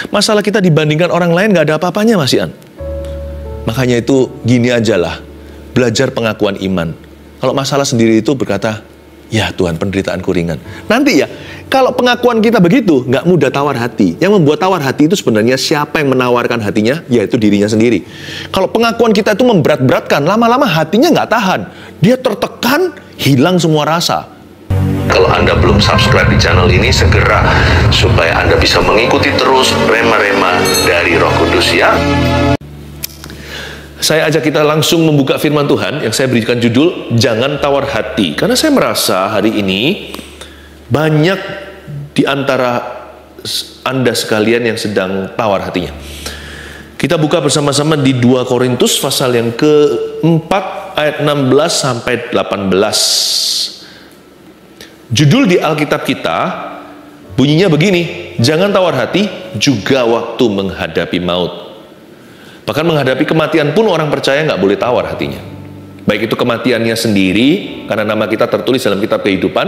Masalah kita dibandingkan orang lain nggak ada apa-apanya, Mas Ian. Makanya itu gini aja lah, belajar pengakuan iman. Kalau masalah sendiri itu berkata, ya Tuhan, penderitaanku ringan. Nanti ya, kalau pengakuan kita begitu, nggak mudah tawar hati. Yang membuat tawar hati itu sebenarnya siapa yang menawarkan hatinya, yaitu dirinya sendiri. Kalau pengakuan kita itu memberat-beratkan, lama-lama hatinya nggak tahan. Dia tertekan, hilang semua rasa. Kalau Anda belum subscribe di channel ini, segera supaya Anda bisa mengikuti terus rema-rema dari Roh Kudus ya. Saya ajak kita langsung membuka firman Tuhan yang saya berikan judul Jangan Tawar Hati. Karena saya merasa hari ini banyak di antara Anda sekalian yang sedang tawar hatinya. Kita buka bersama-sama di 2 Korintus pasal yang ke-4 ayat 16 sampai 18. Judul di Alkitab kita bunyinya begini, jangan tawar hati juga waktu menghadapi maut. Bahkan menghadapi kematian pun orang percaya nggak boleh tawar hatinya. Baik itu kematiannya sendiri, karena nama kita tertulis dalam kitab kehidupan,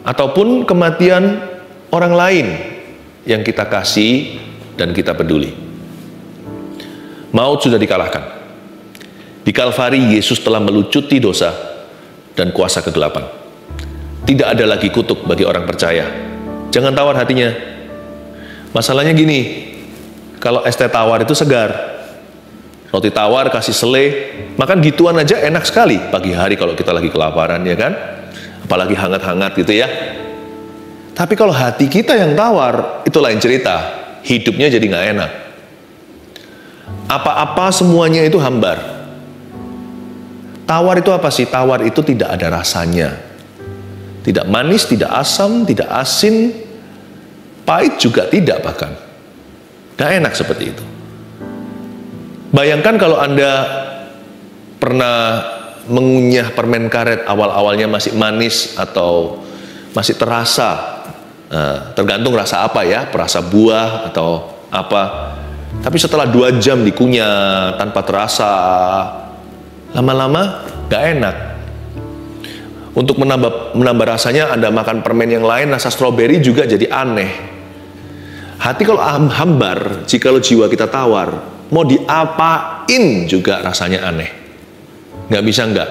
ataupun kematian orang lain yang kita kasih dan kita peduli. Maut sudah dikalahkan. Di Kalvari, Yesus telah melucuti dosa dan kuasa kegelapan. Tidak ada lagi kutuk bagi orang percaya. Jangan tawar hatinya. Masalahnya gini, kalau es teh tawar itu segar, roti tawar kasih selai, makan gituan aja enak sekali pagi hari kalau kita lagi kelaparan, ya kan? Apalagi hangat-hangat gitu ya. Tapi kalau hati kita yang tawar, itu lain cerita. Hidupnya jadi nggak enak. Apa-apa semuanya itu hambar. Tawar itu apa sih? Tawar itu tidak ada rasanya. Tidak manis, tidak asam, tidak asin, pahit juga tidak bahkan. Gak enak seperti itu. Bayangkan kalau Anda pernah mengunyah permen karet, awal-awalnya masih manis atau masih terasa, tergantung rasa apa ya, perasa buah atau apa. Tapi setelah 2 jam dikunyah tanpa terasa, lama-lama gak enak. Untuk menambah rasanya, Anda makan permen yang lain, rasa stroberi juga jadi aneh. Hati kalau hambar, jikalau jiwa kita tawar, mau diapain juga rasanya aneh. Nggak bisa nggak.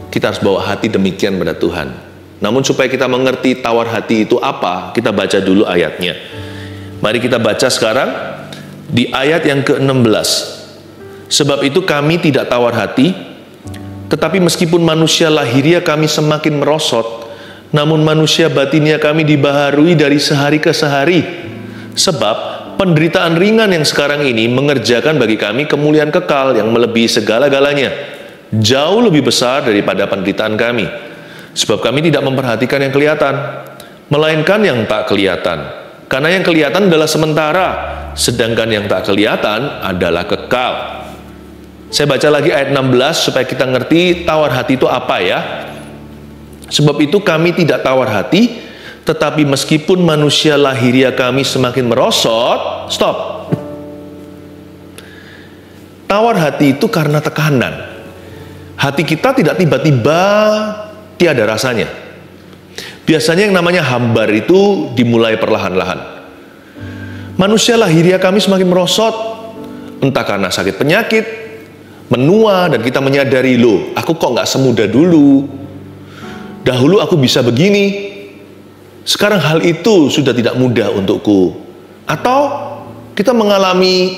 Kita harus bawa hati demikian pada Tuhan. Namun supaya kita mengerti tawar hati itu apa, kita baca dulu ayatnya. Mari kita baca sekarang di ayat yang ke-16. Sebab itu kami tidak tawar hati, tetapi meskipun manusia lahiriah kami semakin merosot, namun manusia batinnya kami dibaharui dari sehari ke sehari. Sebab penderitaan ringan yang sekarang ini mengerjakan bagi kami kemuliaan kekal yang melebihi segala-galanya, jauh lebih besar daripada penderitaan kami. Sebab kami tidak memperhatikan yang kelihatan, melainkan yang tak kelihatan. Karena yang kelihatan adalah sementara, sedangkan yang tak kelihatan adalah kekal. Saya baca lagi ayat 16 supaya kita ngerti tawar hati itu apa ya. Sebab itu kami tidak tawar hati, tetapi meskipun manusia lahiriah kami semakin merosot, stop. Tawar hati itu karena tekanan. Hati kita tidak tiba-tiba tiada rasanya. Biasanya yang namanya hambar itu dimulai perlahan-lahan. Manusia lahiriah kami semakin merosot, entah karena sakit penyakit, menua, dan kita menyadari, loh, aku kok nggak semudah dulu. Dahulu aku bisa begini, sekarang hal itu sudah tidak mudah untukku. Atau kita mengalami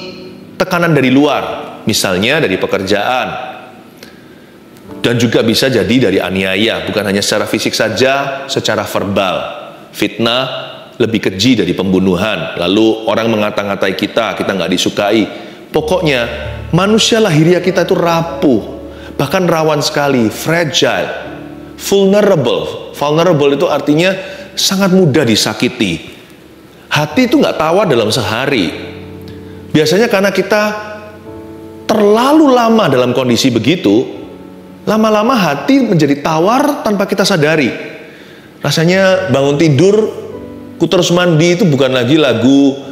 tekanan dari luar, misalnya dari pekerjaan, dan juga bisa jadi dari aniaya, bukan hanya secara fisik saja, secara verbal. Fitnah lebih keji dari pembunuhan. Lalu orang mengata-ngatai kita nggak disukai. Pokoknya manusia lahiriah kita itu rapuh, bahkan rawan sekali, fragile, vulnerable. Vulnerable itu artinya sangat mudah disakiti. Hati itu nggak tawar dalam sehari. Biasanya karena kita terlalu lama dalam kondisi begitu, lama-lama hati menjadi tawar tanpa kita sadari. Rasanya bangun tidur, ku terus mandi itu bukan lagi lagu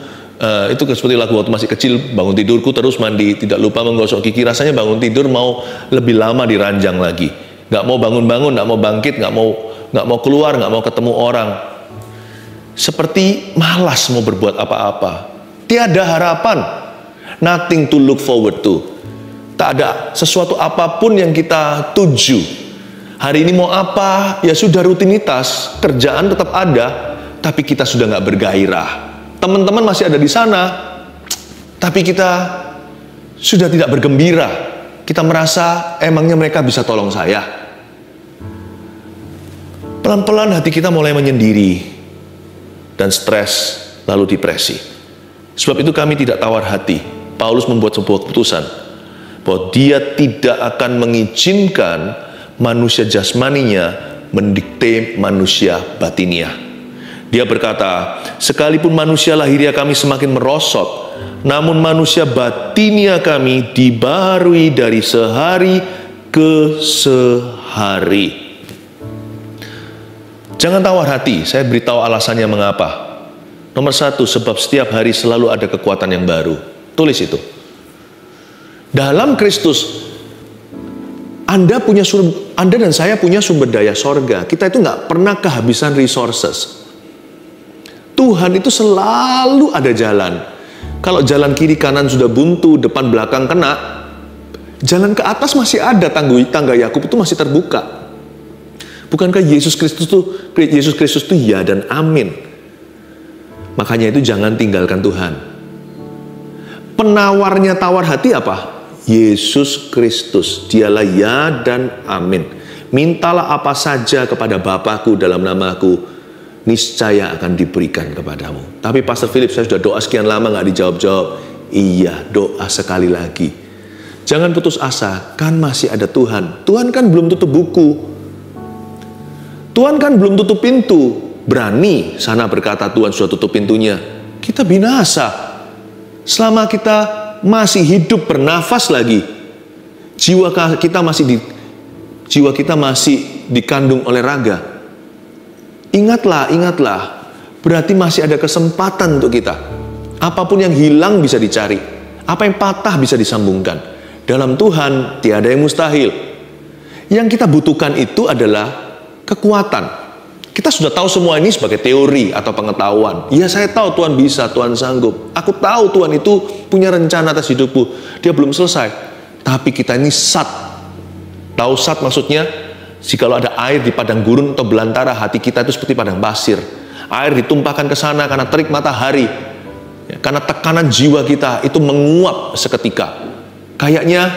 itu seperti lagu waktu masih kecil, bangun tidurku terus mandi, tidak lupa menggosok gigi. Rasanya bangun tidur mau lebih lama di ranjang lagi, nggak mau bangun-bangun, nggak mau bangkit, nggak mau keluar, nggak mau ketemu orang. seperti malas mau berbuat apa-apa. Tiada harapan. Nothing to look forward to. Tak ada sesuatu apapun yang kita tuju. Hari ini mau apa? Ya sudah, rutinitas. Kerjaan tetap ada, tapi kita sudah nggak bergairah. Teman-teman masih ada di sana, tapi kita sudah tidak bergembira. Kita merasa emangnya mereka bisa tolong saya. Pelan-pelan hati kita mulai menyendiri dan stres, lalu depresi. Sebab itu kami tidak tawar hati. Paulus membuat sebuah keputusan bahwa dia tidak akan mengizinkan manusia jasmaninya mendikte manusia batinia. Dia berkata, sekalipun manusia lahiriah kami semakin merosot, namun manusia batinia kami dibarui dari sehari ke sehari. Jangan tawar hati, saya beritahu alasannya mengapa. Nomor satu, sebab setiap hari selalu ada kekuatan yang baru. Tulis itu. Dalam Kristus, Anda dan saya punya sumber daya sorga. Kita itu nggak pernah kehabisan resources. Tuhan itu selalu ada jalan. Kalau jalan kiri kanan sudah buntu, depan belakang kena, jalan ke atas masih ada, tangga Yakub itu masih terbuka. Bukankah Yesus Kristus itu ya dan amin? Makanya itu jangan tinggalkan Tuhan. Penawarnya tawar hati apa? Yesus Kristus. Dialah ya dan amin. Mintalah apa saja kepada Bapakku dalam namaku, niscaya akan diberikan kepadamu. Tapi Pastor Philip, saya sudah doa sekian lama nggak dijawab-jawab. Iya, doa sekali lagi. Jangan putus asa, kan masih ada Tuhan. Tuhan kan belum tutup buku. Tuhan kan belum tutup pintu. Berani sana berkata Tuhan sudah tutup pintunya. Kita binasa. Selama kita masih hidup bernafas lagi, jiwa kita masih dikandung oleh raga. Ingatlah, berarti masih ada kesempatan untuk kita. Apapun yang hilang bisa dicari, apa yang patah bisa disambungkan. Dalam Tuhan tiada yang mustahil. Yang kita butuhkan itu adalah kekuatan. Kita sudah tahu semua ini sebagai teori atau pengetahuan. Ya, saya tahu Tuhan bisa, Tuhan sanggup. Aku tahu Tuhan itu punya rencana atas hidupku. Dia belum selesai. Tapi kita ini sat. Tahu sat maksudnya? Jikalau ada air di padang gurun atau belantara, hati kita itu seperti padang pasir. Air ditumpahkan ke sana karena terik matahari. Karena tekanan jiwa kita itu menguap seketika. Kayaknya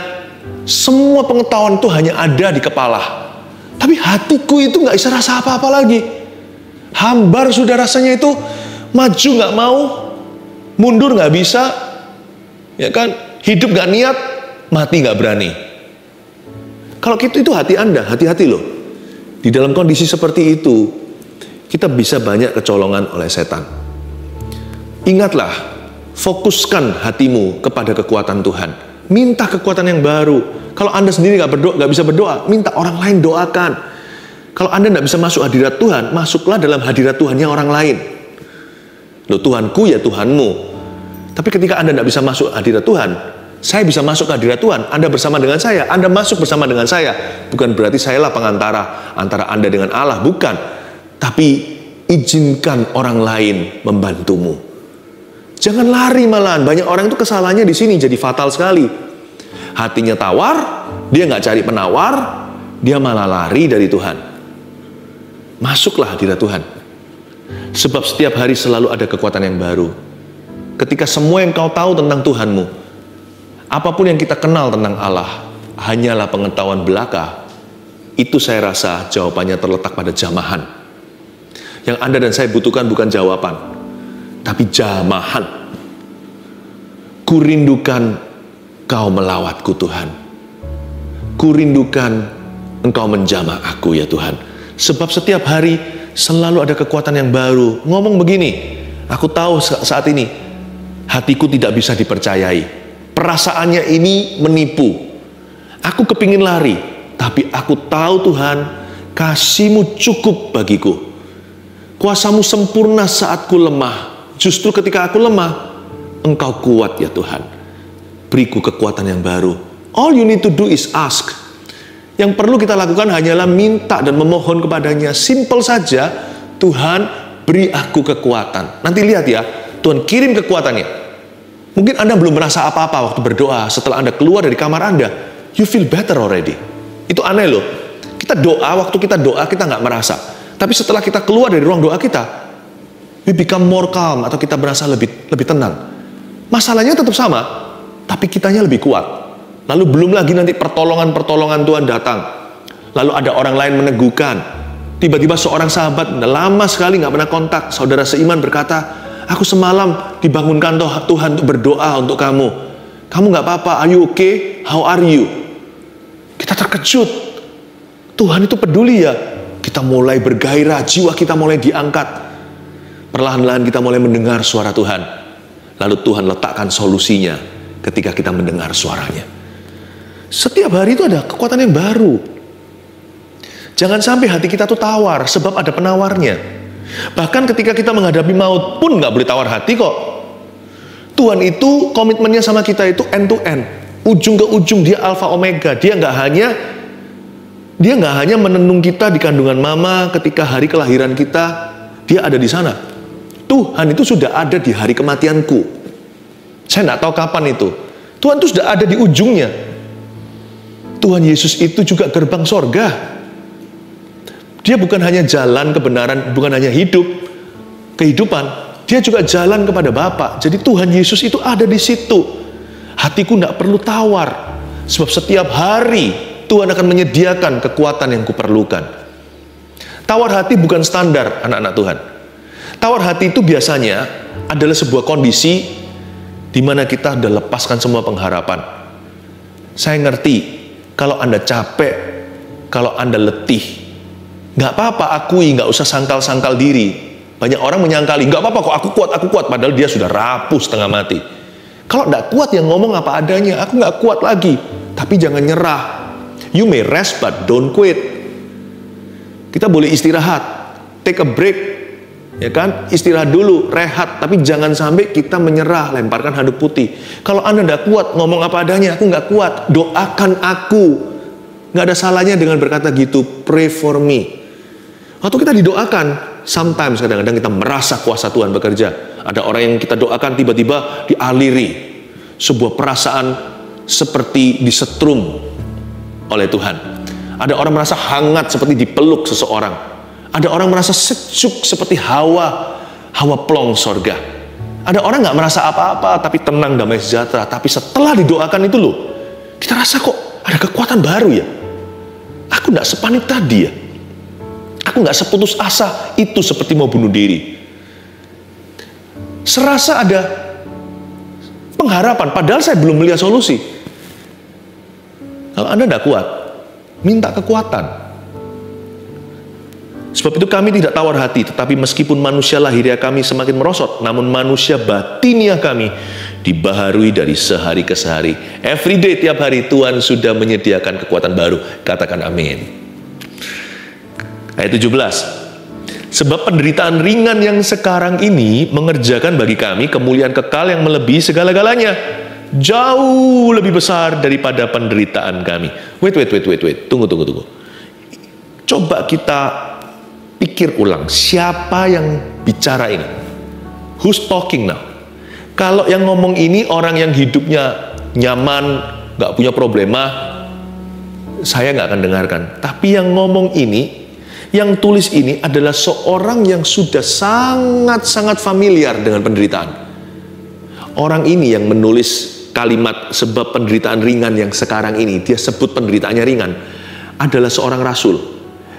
semua pengetahuan itu hanya ada di kepala. Tapi hatiku itu nggak bisa rasa apa-apa lagi. Hambar sudah rasanya itu, maju nggak mau, mundur nggak bisa, ya kan? Hidup nggak niat, mati nggak berani. Kalau itu hati Anda, hati-hati loh. Di dalam kondisi seperti itu, kita bisa banyak kecolongan oleh setan. Ingatlah, fokuskan hatimu kepada kekuatan Tuhan. Minta kekuatan yang baru. Kalau Anda sendiri nggak bisa berdoa, minta orang lain doakan. Kalau Anda nggak bisa masuk hadirat Tuhan, masuklah dalam hadirat Tuhannya orang lain. Loh, Tuhanku ya Tuhanmu. Tapi ketika Anda nggak bisa masuk hadirat Tuhan, saya bisa masuk ke hadirat Tuhan. Anda bersama dengan saya, Anda masuk bersama dengan saya. Bukan berarti sayalah pengantara antara Anda dengan Allah, bukan. Tapi izinkan orang lain membantumu. Jangan lari malahan. Banyak orang itu kesalahannya di sini jadi fatal sekali. Hatinya tawar, dia nggak cari penawar, dia malah lari dari Tuhan. Masuklah hadirat Tuhan. Sebab setiap hari selalu ada kekuatan yang baru. Ketika semua yang kau tahu tentang Tuhanmu, apapun yang kita kenal tentang Allah, hanyalah pengetahuan belaka. Itu saya rasa jawabannya terletak pada jamahan. Yang Anda dan saya butuhkan bukan jawaban, tapi jamahan. Kurindukan Kau melawatku Tuhan. Kurindukan Engkau menjamah aku ya Tuhan. Sebab setiap hari selalu ada kekuatan yang baru. Ngomong begini, aku tahu saat ini hatiku tidak bisa dipercayai. Perasaannya ini menipu. Aku kepingin lari, tapi aku tahu Tuhan, kasih-Mu cukup bagiku. Kuasa-Mu sempurna saat ku lemah. Justru ketika aku lemah, Engkau kuat ya Tuhan. Beriku kekuatan yang baru. All you need to do is ask. Yang perlu kita lakukan hanyalah minta dan memohon kepadanya. Simple saja. Tuhan, beri aku kekuatan. Nanti lihat ya, Tuhan kirim kekuatannya. Mungkin Anda belum merasa apa-apa waktu berdoa. Setelah Anda keluar dari kamar Anda, you feel better already. Itu aneh loh. Kita doa, waktu kita doa kita nggak merasa. Tapi setelah kita keluar dari ruang doa kita, we become more calm, atau kita merasa lebih tenang. Masalahnya tetap sama, tapi kitanya lebih kuat. Lalu belum lagi nanti pertolongan Tuhan datang. Lalu ada orang lain meneguhkan. Tiba-tiba seorang sahabat lama sekali nggak pernah kontak, saudara seiman berkata, aku semalam dibangunkan Tuhan untuk berdoa untuk kamu. Kamu nggak apa-apa, are you okay? How are you? Kita terkejut. Tuhan itu peduli ya. Kita mulai bergairah, jiwa kita mulai diangkat. Perlahan-lahan kita mulai mendengar suara Tuhan. Lalu Tuhan letakkan solusinya ketika kita mendengar suaranya. Setiap hari itu ada kekuatan yang baru. Jangan sampai hati kita tuh tawar, sebab ada penawarnya. Bahkan ketika kita menghadapi maut pun nggak boleh tawar hati kok. Tuhan itu komitmennya sama kita itu end to end, ujung ke ujung. Dia alfa omega. Dia nggak hanya menenung kita di kandungan mama ketika hari kelahiran kita. Dia ada di sana. Tuhan itu sudah ada di hari kematianku. Saya nggak tahu kapan itu. Tuhan itu sudah ada di ujungnya. Tuhan Yesus itu juga gerbang sorga. Dia bukan hanya jalan kebenaran, bukan hanya kehidupan. Dia juga jalan kepada Bapa. Jadi Tuhan Yesus itu ada di situ. Hatiku tidak perlu tawar. Sebab setiap hari Tuhan akan menyediakan kekuatan yang kuperlukan. Tawar hati bukan standar anak-anak Tuhan. Tawar hati itu biasanya adalah sebuah kondisi di mana kita sudah lepaskan semua pengharapan. Saya ngerti. Kalau Anda capek, kalau Anda letih, nggak apa-apa, akui, nggak usah sangkal-sangkal diri. Banyak orang menyangkali, nggak apa-apa kok, aku kuat, padahal dia sudah rapuh setengah mati. Kalau nggak kuat, yang ngomong apa adanya, aku nggak kuat lagi. Tapi jangan nyerah. You may rest, but don't quit. Kita boleh istirahat, take a break, ya kan? Istirahat dulu, rehat, tapi jangan sampai kita menyerah, lemparkan handuk putih. Kalau Anda tidak kuat, ngomong apa adanya, aku nggak kuat, doakan aku. Nggak ada salahnya dengan berkata gitu, pray for me. Waktu kita didoakan, sometimes kadang-kadang kita merasa kuasa Tuhan bekerja. Ada orang yang kita doakan tiba-tiba dialiri sebuah perasaan seperti disetrum oleh Tuhan. Ada orang merasa hangat seperti dipeluk seseorang. Ada orang merasa sejuk seperti hawa plong sorga. Ada orang nggak merasa apa-apa tapi tenang, damai sejahtera. Tapi setelah didoakan itu loh, kita rasa kok ada kekuatan baru ya. Aku nggak sepanik tadi ya. Aku nggak seputus asa itu seperti mau bunuh diri. Serasa ada pengharapan, padahal saya belum melihat solusi. Kalau Anda tidak kuat, minta kekuatan. Sebab itu kami tidak tawar hati, tetapi meskipun manusia lahiriah kami semakin merosot, namun manusia batiniah kami dibaharui dari sehari ke sehari. Every day, tiap hari Tuhan sudah menyediakan kekuatan baru. Katakan amin. Ayat 17. Sebab penderitaan ringan yang sekarang ini mengerjakan bagi kami kemuliaan kekal yang melebihi segala-galanya. Jauh lebih besar daripada penderitaan kami. Wait. Tunggu. Coba kita pikir ulang, siapa yang bicara ini? Who's talking now? Kalau yang ngomong ini orang yang hidupnya nyaman, gak punya problema, saya gak akan dengarkan. Tapi yang ngomong ini, yang tulis ini adalah seorang yang sudah sangat-sangat familiar dengan penderitaan. Orang ini yang menulis kalimat sebab penderitaan ringan yang sekarang ini, dia sebut penderitaannya ringan, adalah seorang rasul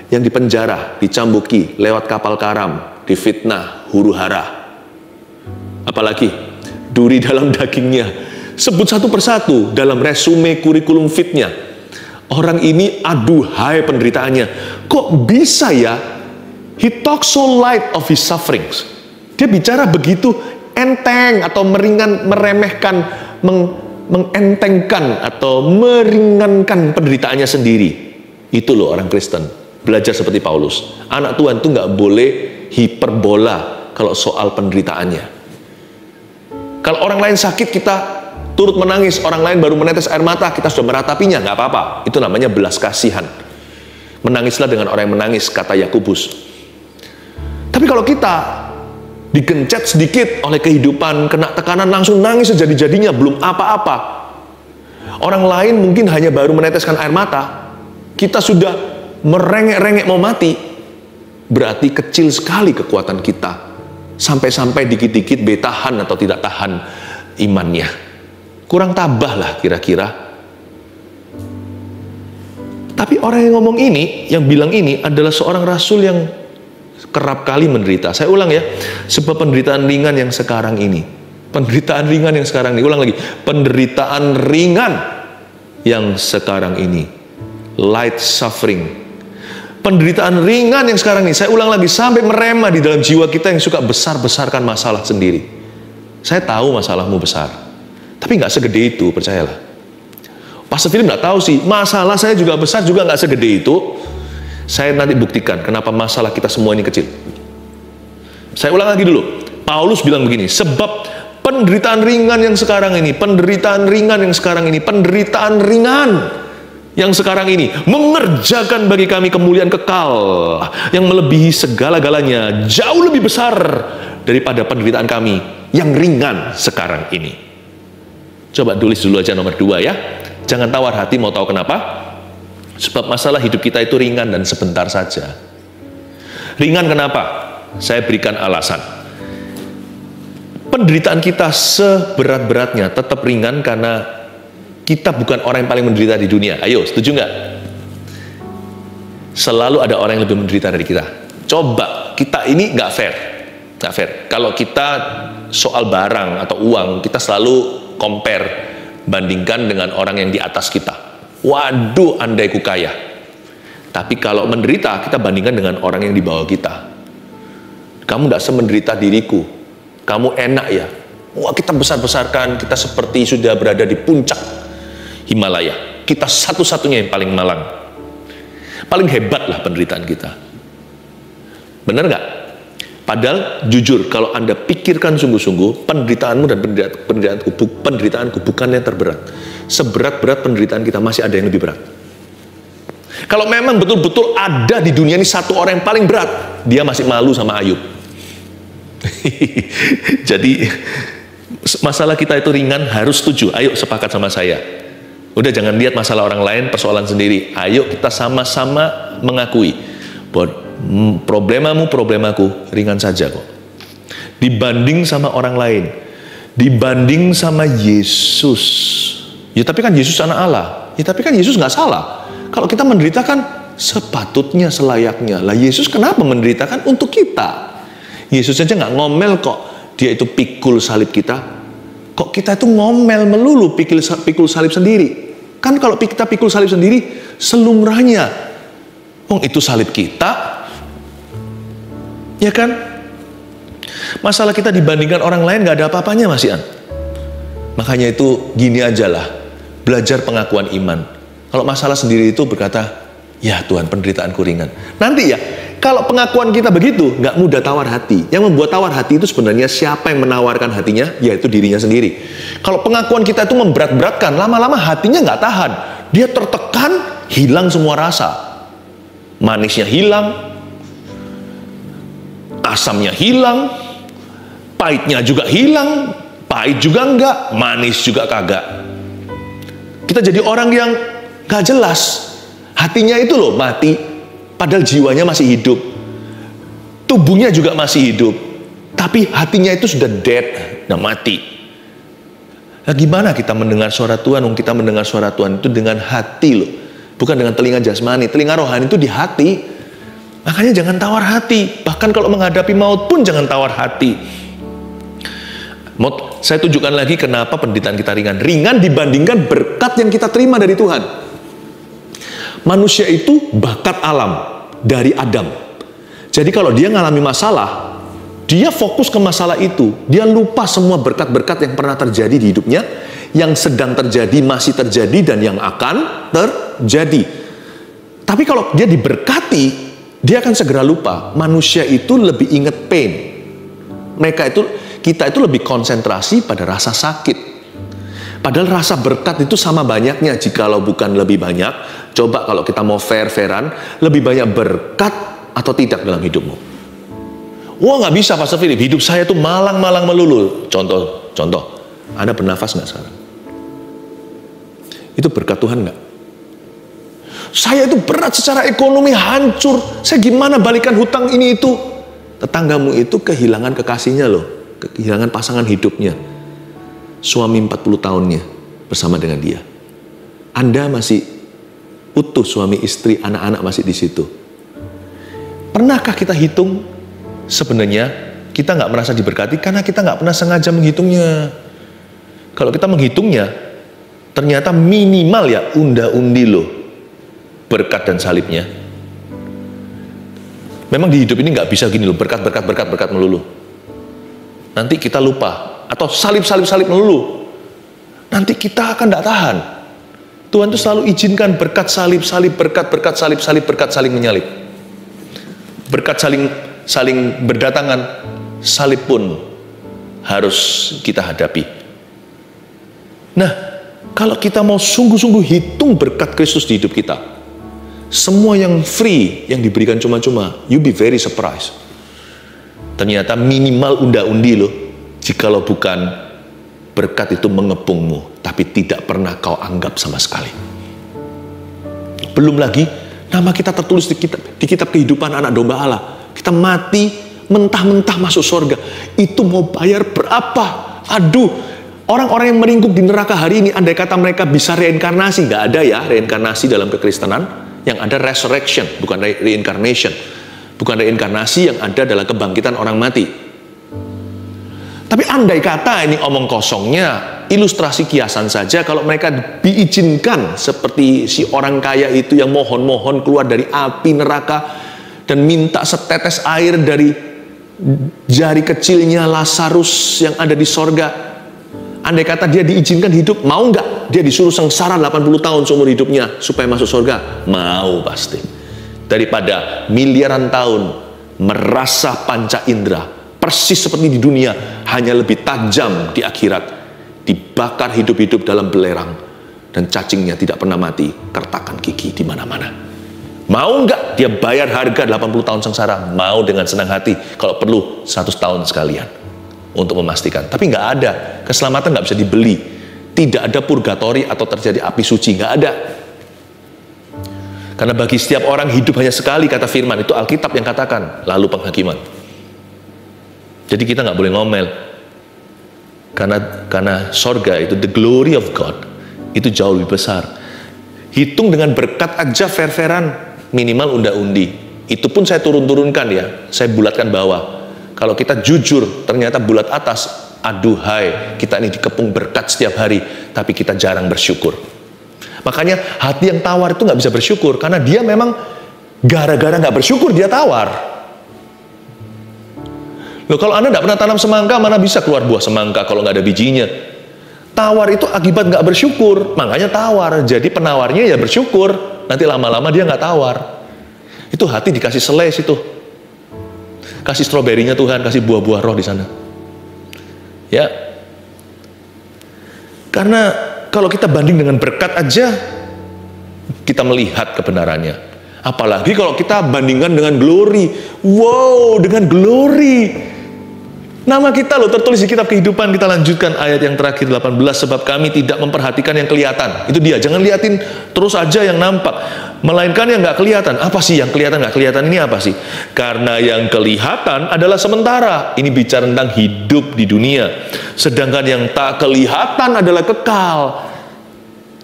yang dipenjara, dicambuki, lewat kapal karam, difitnah, huru hara. Apalagi duri dalam dagingnya. Sebut satu persatu dalam resume kurikulum fitnya. Orang ini aduhai penderitaannya. Kok bisa ya? He talks so light of his sufferings. Dia bicara begitu enteng atau meremehkan, mengentengkan atau meringankan penderitaannya sendiri. Itu loh orang Kristen. Belajar seperti Paulus. Anak Tuhan itu nggak boleh hiperbola kalau soal penderitaannya. Kalau orang lain sakit kita turut menangis, orang lain baru menetes air mata, kita sudah meratapinya, nggak apa-apa. Itu namanya belas kasihan. Menangislah dengan orang yang menangis, kata Yakobus. Tapi kalau kita digencet sedikit oleh kehidupan, kena tekanan langsung nangis sejadi-jadinya, belum apa-apa. Orang lain mungkin hanya baru meneteskan air mata, kita sudah merengek-rengek mau mati. Berarti kecil sekali kekuatan kita. Sampai-sampai dikit-dikit tahan atau tidak tahan imannya. Kurang tabah lah kira-kira. Tapi orang yang ngomong ini, yang bilang ini adalah seorang rasul yang kerap kali menderita. Saya ulang ya, sebab penderitaan ringan yang sekarang ini. Penderitaan ringan yang sekarang ini. Ulang lagi, penderitaan ringan yang sekarang ini. Light suffering. Penderitaan ringan yang sekarang ini. Saya ulang lagi, sampai merema di dalam jiwa kita yang suka besar-besarkan masalah sendiri. Saya tahu masalahmu besar, tapi nggak segede itu, percayalah. Pastor Philip nggak tahu sih, masalah saya juga besar, juga nggak segede itu. Saya nanti buktikan kenapa masalah kita semua ini kecil. Saya ulang lagi dulu. Paulus bilang begini, sebab penderitaan ringan yang sekarang ini, penderitaan ringan yang sekarang ini, penderitaan ringan yang sekarang ini mengerjakan bagi kami kemuliaan kekal yang melebihi segala-galanya, jauh lebih besar daripada penderitaan kami yang ringan sekarang ini. Coba tulis dulu aja nomor 2 ya. Jangan tawar hati, mau tahu kenapa? Sebab masalah hidup kita itu ringan dan sebentar saja. Ringan kenapa? Saya berikan alasan. Penderitaan kita seberat-beratnya tetap ringan karena kita bukan orang yang paling menderita di dunia. Ayo, setuju nggak? Selalu ada orang yang lebih menderita dari kita. Coba, kita ini nggak fair. Nggak fair. Kalau kita soal barang atau uang, kita selalu compare, bandingkan dengan orang yang di atas kita. Waduh, andai ku kaya. Tapi kalau menderita, kita bandingkan dengan orang yang di bawah kita. Kamu tidak semenderita diriku. Kamu enak ya. Wah, kita besar-besarkan, kita seperti sudah berada di puncak Himalaya. Kita satu-satunya yang paling malang. Paling hebat lah penderitaan kita. Benar nggak? Padahal jujur, kalau Anda pikirkan sungguh-sungguh, penderitaanmu dan penderitaanku bukan yang terberat. Seberat-berat penderitaan kita masih ada yang lebih berat. Kalau memang betul-betul ada di dunia ini satu orang yang paling berat, dia masih malu sama Ayub. Jadi masalah kita itu ringan, harus setuju. Ayo sepakat sama saya. Udah jangan lihat masalah orang lain, persoalan sendiri. Ayo kita sama-sama mengakui bahwa problemaku ringan saja kok. Dibanding sama orang lain, dibanding sama Yesus. Ya tapi kan Yesus anak Allah. Ya tapi kan Yesus nggak salah. Kalau kita menderita kan sepatutnya, selayaknya. Lah Yesus kenapa menderita? Kan untuk kita. Yesus aja nggak ngomel kok. Dia itu pikul salib kita. Kok kita itu ngomel melulu pikul salib sendiri? Kan kalau kita pikul salib sendiri, selumrahnya. Oh itu salib kita. Ya kan? Masalah kita dibandingkan orang lain nggak ada apa-apanya, Mas Ian. Makanya itu gini aja lah. Belajar pengakuan iman. Kalau masalah sendiri itu berkata, ya Tuhan penderitaanku ringan. Nanti ya, kalau pengakuan kita begitu, nggak mudah tawar hati. Yang membuat tawar hati itu sebenarnya siapa yang menawarkan hatinya, yaitu dirinya sendiri. Kalau pengakuan kita itu memberat-beratkan, lama-lama hatinya nggak tahan. Dia tertekan, hilang semua rasa. Manisnya hilang, asamnya hilang, pahitnya juga hilang, pahit juga enggak, manis juga kagak. Kita jadi orang yang gak jelas. Hatinya itu loh mati, padahal jiwanya masih hidup. Tubuhnya juga masih hidup, tapi hatinya itu sudah dead, nah mati. Nah gimana kita mendengar suara Tuhan? Kita mendengar suara Tuhan itu dengan hati loh, bukan dengan telinga jasmani. Telinga rohani itu di hati. Makanya jangan tawar hati. Bahkan kalau menghadapi maut pun jangan tawar hati. Saya tunjukkan lagi kenapa penderitaan kita ringan. Ringan dibandingkan berkat yang kita terima dari Tuhan. Manusia itu bakat alam dari Adam. Jadi kalau dia ngalami masalah, dia fokus ke masalah itu. Dia lupa semua berkat-berkat yang pernah terjadi di hidupnya, yang sedang terjadi, masih terjadi, dan yang akan terjadi. Tapi kalau dia diberkati, dia akan segera lupa. Manusia itu lebih ingat pain. Kita itu lebih konsentrasi pada rasa sakit. Padahal rasa berkat itu sama banyaknya, jikalau bukan lebih banyak. Coba kalau kita mau fair-fairan, lebih banyak berkat atau tidak dalam hidupmu. Wah, nggak bisa Pastor Philip, hidup saya tuh malang-malang melulu. Contoh, Anda bernafas nggak sekarang? Itu berkat Tuhan nggak? Saya itu berat secara ekonomi, hancur. Saya gimana balikan hutang ini itu? Tetanggamu itu kehilangan kekasihnya loh, kehilangan pasangan hidupnya. Suami 40 tahunnya bersama dengan dia. Anda masih utuh, suami istri, anak-anak masih di situ. Pernahkah kita hitung? Sebenarnya kita nggak merasa diberkati karena kita nggak pernah sengaja menghitungnya. Kalau kita menghitungnya, ternyata minimal ya unda-undi loh berkat dan salibnya. Memang di hidup ini nggak bisa gini loh, berkat melulu. Nanti kita lupa, atau salib melulu. Nanti kita akan tidak tahan. Tuhan tuh selalu izinkan berkat salib, berkat saling menyalip. Berkat saling berdatangan, salib pun harus kita hadapi. Nah, kalau kita mau sungguh-sungguh hitung berkat Kristus di hidup kita, semua yang free, yang diberikan cuma-cuma, you be very surprised. Ternyata minimal unda-undi loh, jikalau bukan berkat itu mengepungmu, tapi tidak pernah kau anggap sama sekali. Belum lagi, nama kita tertulis di kitab kehidupan anak domba Allah. Kita mati, mentah-mentah masuk surga. Itu mau bayar berapa? Aduh, orang-orang yang meringkuk di neraka hari ini, andai kata mereka bisa reinkarnasi, nggak ada ya reinkarnasi dalam kekristenan. Yang ada resurrection, bukan reincarnation. Bukan reinkarnasi, yang ada adalah kebangkitan orang mati. Tapi andai kata ini omong kosongnya, ilustrasi kiasan saja, kalau mereka diizinkan seperti si orang kaya itu yang mohon-mohon keluar dari api neraka dan minta setetes air dari jari kecilnya Lazarus yang ada di sorga. Andai kata dia diizinkan hidup, mau nggak? Dia disuruh sengsara 80 tahun seumur hidupnya supaya masuk surga? Mau pasti. Daripada miliaran tahun merasa panca indera, persis seperti di dunia, hanya lebih tajam di akhirat, dibakar hidup-hidup dalam belerang, dan cacingnya tidak pernah mati, kertakan gigi di mana-mana. Mau nggak dia bayar harga 80 tahun sengsara? Mau dengan senang hati, kalau perlu 100 tahun sekalian. Untuk memastikan, tapi nggak ada keselamatan, nggak bisa dibeli, tidak ada purgatori atau terjadi api suci, nggak ada. Karena bagi setiap orang hidup hanya sekali, kata firman, itu Alkitab yang katakan, lalu penghakiman. Jadi kita nggak boleh ngomel, karena sorga itu, the glory of God itu jauh lebih besar. Hitung dengan berkat aja fair-fairan, minimal unda-undi. Itu pun saya turun-turunkan ya, saya bulatkan bawah. Kalau kita jujur, ternyata bulat atas, aduhai, kita ini dikepung berkat setiap hari, tapi kita jarang bersyukur. Makanya hati yang tawar itu nggak bisa bersyukur, karena dia memang gara-gara nggak bersyukur, dia tawar. Loh, kalau Anda nggak pernah tanam semangka, mana bisa keluar buah semangka kalau nggak ada bijinya? Tawar itu akibat nggak bersyukur, makanya tawar. Jadi penawarnya ya bersyukur, nanti lama-lama dia nggak tawar. Itu hati dikasih selai situ. Kasih stroberinya Tuhan, kasih buah-buah roh di sana. Ya. Karena kalau kita banding dengan berkat aja, kita melihat kebenarannya. Apalagi kalau kita bandingkan dengan glory. Wow, dengan glory. Nama kita loh tertulis di kitab kehidupan. Kita lanjutkan ayat yang terakhir 18. Sebab kami tidak memperhatikan yang kelihatan. Itu dia, jangan liatin terus aja yang nampak, melainkan yang nggak kelihatan. Apa sih yang kelihatan nggak kelihatan ini apa sih? Karena yang kelihatan adalah sementara. Ini bicara tentang hidup di dunia. Sedangkan yang tak kelihatan adalah kekal.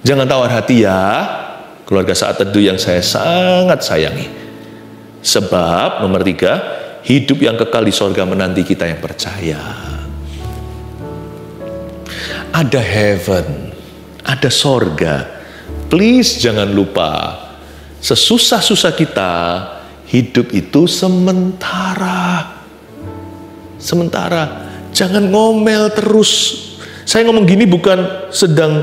Jangan tawar hati ya, keluarga Saat Teduh yang saya sangat sayangi. Sebab nomor 3, hidup yang kekal di sorga menanti kita yang percaya. Ada heaven, ada sorga. Please jangan lupa, sesusah-susah kita, hidup itu sementara. Sementara, jangan ngomel terus. Saya ngomong gini bukan sedang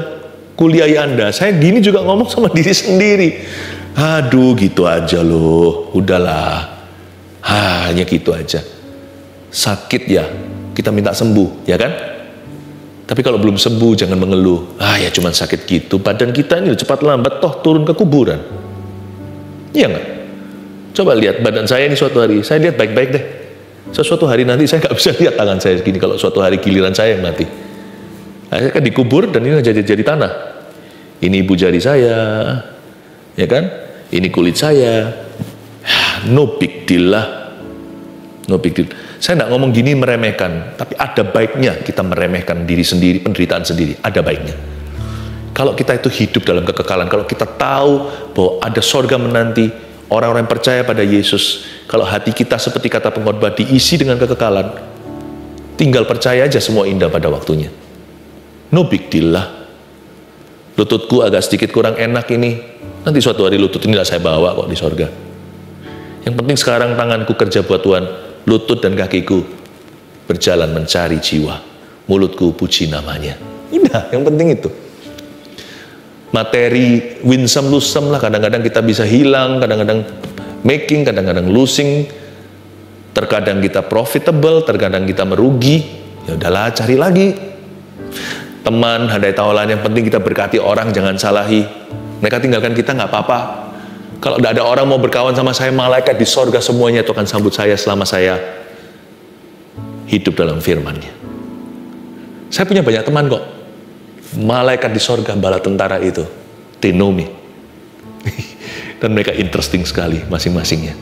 kuliahi Anda, saya gini juga ngomong sama diri sendiri. Aduh, gitu aja loh, udahlah. Hanya gitu aja. Sakit ya, kita minta sembuh, ya kan? Tapi kalau belum sembuh, jangan mengeluh. Ya cuman sakit gitu, badan kita ini cepat lambat toh turun ke kuburan. Iya nggak? Coba lihat badan saya ini suatu hari, saya lihat baik-baik deh. Sesuatu hari nanti saya nggak bisa lihat tangan saya segini kalau suatu hari giliran saya yang mati. Saya kan dikubur dan ini jadi tanah. Ini ibu jari saya, ya kan? Ini kulit saya. No big deal lah. No big deal. Saya nggak ngomong gini meremehkan, tapi ada baiknya kita meremehkan diri sendiri, penderitaan sendiri. Ada baiknya. Kalau kita itu hidup dalam kekekalan, kalau kita tahu bahwa ada sorga menanti, orang-orang yang percaya pada Yesus, kalau hati kita seperti kata pengkhotbah diisi dengan kekekalan, tinggal percaya aja semua indah pada waktunya. No big deal lah. Lututku agak sedikit kurang enak ini, nanti suatu hari lutut inilah saya bawa kok di sorga. Yang penting sekarang tanganku kerja buat Tuhan, lutut dan kakiku berjalan mencari jiwa, mulutku puji namanya. Udah, yang penting itu. Materi winsome lusem lah, kadang-kadang kita bisa hilang, kadang-kadang making, kadang-kadang losing, terkadang kita profitable, terkadang kita merugi. Ya udahlah, cari lagi teman, handai tawalan. Yang penting kita berkati orang, jangan salahi. Mereka tinggalkan kita nggak apa-apa. Kalau tidak ada orang mau berkawan sama saya, malaikat di sorga semuanya itu akan sambut saya selama saya hidup dalam firman-Nya. Saya punya banyak teman kok. Malaikat di sorga, bala tentara itu, they know me. Dan mereka interesting sekali masing-masingnya.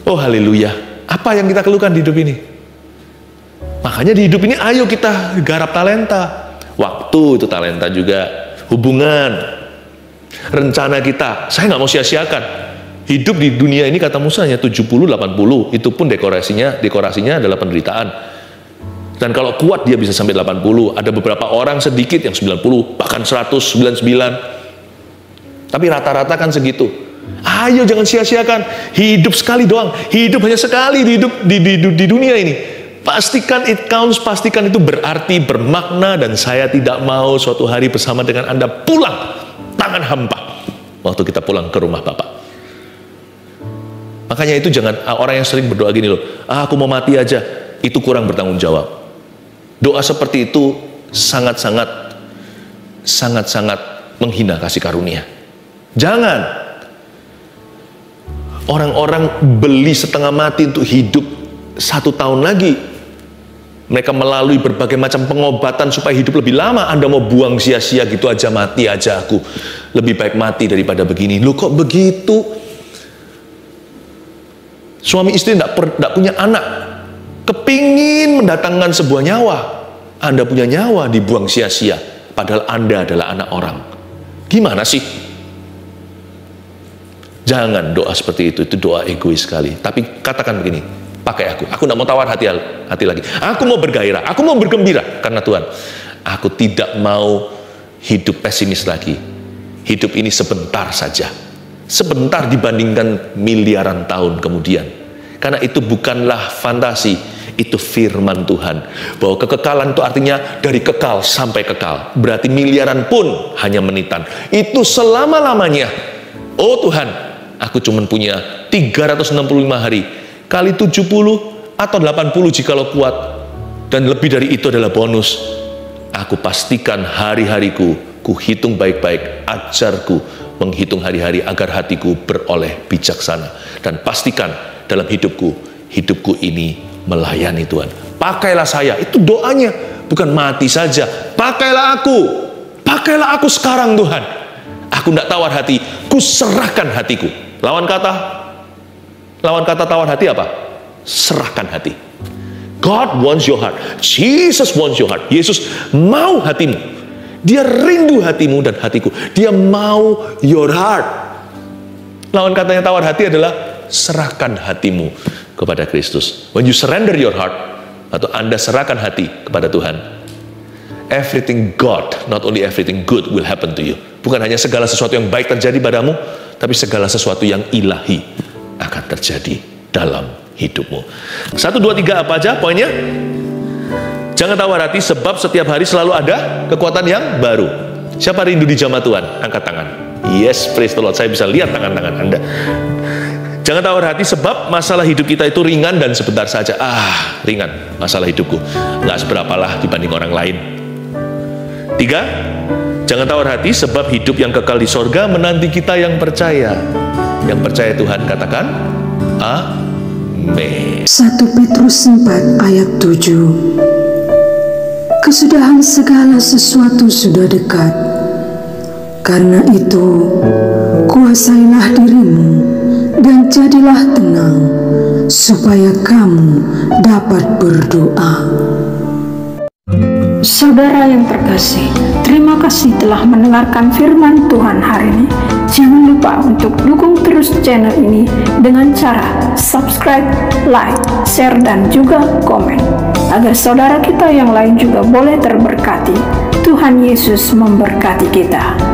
Oh haleluya. Apa yang kita keluhkan di hidup ini? Makanya di hidup ini ayo kita garap talenta. Waktu itu talenta juga. Hubungan. Rencana kita. Saya nggak mau sia-siakan. Hidup di dunia ini kata Musa hanya 70-80. Itu pun dekorasinya adalah penderitaan. Dan kalau kuat dia bisa sampai 80. Ada beberapa orang sedikit yang 90, bahkan 199. Tapi rata-rata kan segitu. Ayo jangan sia-siakan. Hidup sekali doang. Hidup hanya sekali di dunia ini. Pastikan it counts, pastikan itu berarti, bermakna. Dan saya tidak mau suatu hari bersama dengan Anda pulang tangan hampa waktu kita pulang ke rumah Bapak. Makanya itu jangan, orang yang sering berdoa gini loh, aku mau mati aja, itu kurang bertanggung jawab. Doa seperti itu sangat-sangat menghina kasih karunia. Jangan. Orang-orang beli setengah mati untuk hidup 1 tahun lagi. Mereka melalui berbagai macam pengobatan supaya hidup lebih lama. Anda mau buang sia-sia gitu aja, mati aja aku. Lebih baik mati daripada begini. Loh kok begitu? Suami istri tidak punya anak, kepingin mendatangkan sebuah nyawa. Anda punya nyawa dibuang sia-sia. Padahal Anda adalah anak orang. Gimana sih? Jangan doa seperti itu doa egois sekali. Tapi katakan begini, pakai aku tidak mau tawar hati lagi. Aku mau bergairah, aku mau bergembira karena Tuhan. Aku tidak mau hidup pesimis lagi. Hidup ini sebentar saja. Sebentar dibandingkan miliaran tahun kemudian. Karena itu bukanlah fantasi, itu firman Tuhan. Bahwa kekekalan itu artinya dari kekal sampai kekal. Berarti miliaran pun hanya menitan. Itu selama-lamanya. Oh Tuhan, aku cuma punya 365 hari. Kali 70 atau 80 jikalau kuat. Dan lebih dari itu adalah bonus. Aku pastikan hari-hariku, ku hitung baik-baik, ajarku menghitung hari-hari agar hatiku beroleh bijaksana. Dan pastikan dalam hidupku ini melayani Tuhan. Pakailah saya, itu doanya. Bukan mati saja, pakailah aku sekarang Tuhan. Aku tidak tawar hati, ku serahkan hatiku. Lawan kata tawar hati apa? Serahkan hati. God wants your heart. Jesus wants your heart. Yesus mau hatimu. Dia rindu hatimu dan hatiku. Dia mau your heart. Lawan katanya tawar hati adalah serahkan hatimu kepada Kristus. When you surrender your heart, atau Anda serahkan hati kepada Tuhan, everything God, not only everything good will happen to you. Bukan hanya segala sesuatu yang baik terjadi padamu, tapi segala sesuatu yang ilahi akan terjadi dalam hidupmu. 1, 2, 3 apa aja poinnya? Jangan tawar hati sebab setiap hari selalu ada kekuatan yang baru. Siapa rindu di jamaah Tuhan? Angkat tangan. Yes, praise the Lord. Saya bisa lihat tangan-tangan Anda. Jangan tawar hati sebab masalah hidup kita itu ringan dan sebentar saja. Ringan masalah hidupku. Nggak seberapalah dibanding orang lain. 3, jangan tawar hati sebab hidup yang kekal di sorga menanti kita yang percaya. Yang percaya Tuhan katakan, amin. Amin. 1 Petrus 4 ayat 7. Kesudahan segala sesuatu sudah dekat. Karena itu, kuasailah dirimu dan jadilah tenang, supaya kamu dapat berdoa. Saudara yang terkasih, terima kasih telah mendengarkan firman Tuhan hari ini. Jangan lupa untuk dukung terus channel ini dengan cara subscribe, like, share, dan juga komen, agar saudara kita yang lain juga boleh terberkati. Tuhan Yesus memberkati kita.